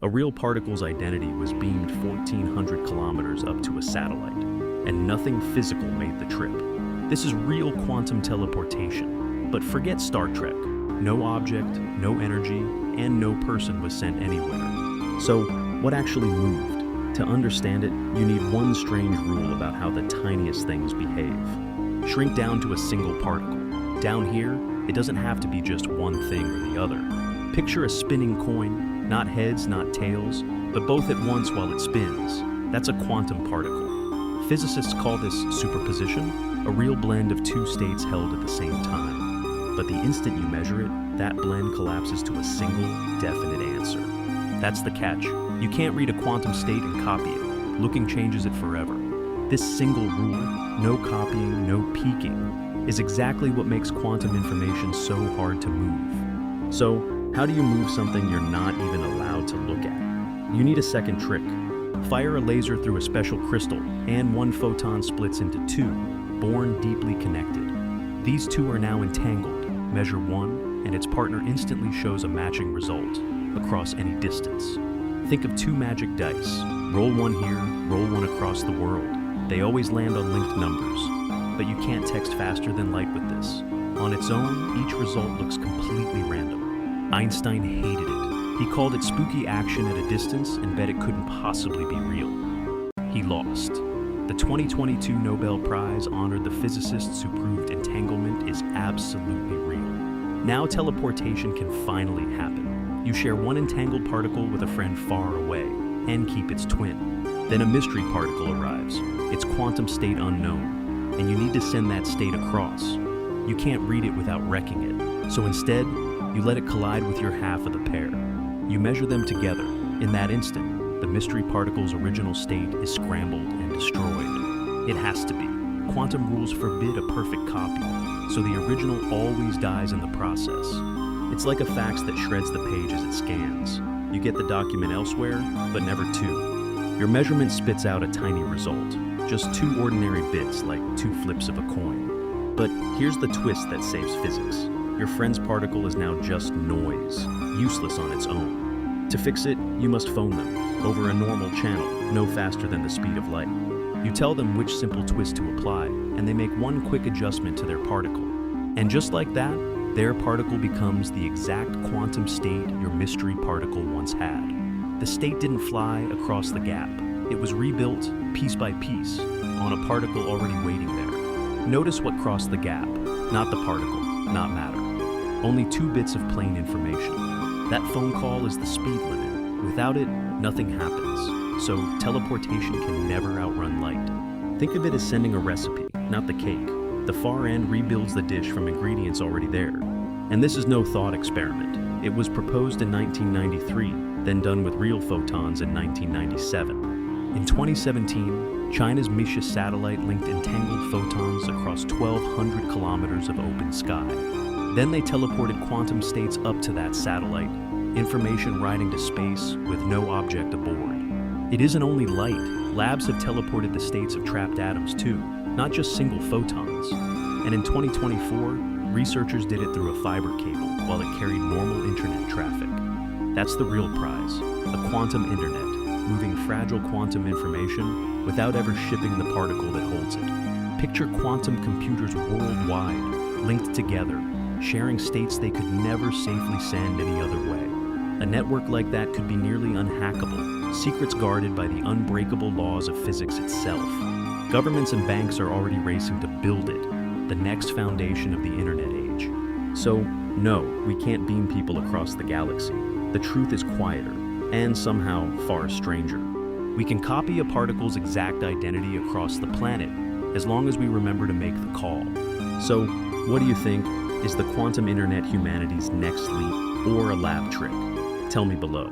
A real particle's identity was beamed 1,400 kilometers up to a satellite, and nothing physical made the trip. This is real quantum teleportation. But forget Star Trek. No object, no energy, and no person was sent anywhere. So, what actually moved? To understand it, you need one strange rule about how the tiniest things behave. Shrink down to a single particle. Down here, it doesn't have to be just one thing or the other. Picture a spinning coin, not heads, not tails, but both at once while it spins. That's a quantum particle. Physicists call this superposition, a real blend of two states held at the same time. But the instant you measure it, that blend collapses to a single, definite answer. That's the catch. You can't read a quantum state and copy it. Looking changes it forever. This single rule, no copying, no peeking, is exactly what makes quantum information so hard to move. So, how do you move something you're not even allowed to look at? You need a second trick. Fire a laser through a special crystal, and one photon splits into two, born deeply connected. These two are now entangled. Measure one, and its partner instantly shows a matching result across any distance. Think of two magic dice. Roll one here, roll one across the world. They always land on linked numbers. But you can't text faster than light with this. On its own, each result looks completely random. Einstein hated it. He called it spooky action at a distance and bet it couldn't possibly be real. He lost. The 2022 Nobel Prize honored the physicists who proved entanglement is absolutely real. Now teleportation can finally happen. You share one entangled particle with a friend far away and keep its twin. Then a mystery particle arrives, its quantum state unknown, and you need to send that state across. You can't read it without wrecking it, so instead, you let it collide with your half of the pair. You measure them together. In that instant, the mystery particle's original state is scrambled and destroyed. It has to be. Quantum rules forbid a perfect copy, so the original always dies in the process. It's like a fax that shreds the page as it scans. You get the document elsewhere, but never two. Your measurement spits out a tiny result, just two ordinary bits like two flips of a coin. But here's the twist that saves physics. Your friend's particle is now just noise, useless on its own. To fix it, you must phone them, over a normal channel, no faster than the speed of light. You tell them which simple twist to apply, and they make one quick adjustment to their particle. And just like that, their particle becomes the exact quantum state your mystery particle once had. The state didn't fly across the gap. It was rebuilt, piece by piece, on a particle already waiting there. Notice what crossed the gap, not the particle, not matter. Only 2 bits of plain information. That phone call is the speed limit. Without it, nothing happens. So teleportation can never outrun light. Think of it as sending a recipe, not the cake. The far end rebuilds the dish from ingredients already there. And this is no thought experiment. It was proposed in 1993, then done with real photons in 1997. In 2017, China's Micius satellite linked entangled photons across 1,200 kilometers of open sky. Then they teleported quantum states up to that satellite, information riding to space with no object aboard. It isn't only light. Labs have teleported the states of trapped atoms too, not just single photons. And in 2024, researchers did it through a fiber cable while it carried normal internet traffic. That's the real prize, a quantum internet, moving fragile quantum information without ever shipping the particle that holds it. Picture quantum computers worldwide, linked together, sharing states they could never safely send any other way. A network like that could be nearly unhackable, secrets guarded by the unbreakable laws of physics itself. Governments and banks are already racing to build it, the next foundation of the internet age. So, no, we can't beam people across the galaxy. The truth is quieter, and somehow far stranger. We can copy a particle's exact identity across the planet, as long as we remember to make the call. So, what do you think? Is the quantum internet humanity's next leap, or a lab trick? Tell me below.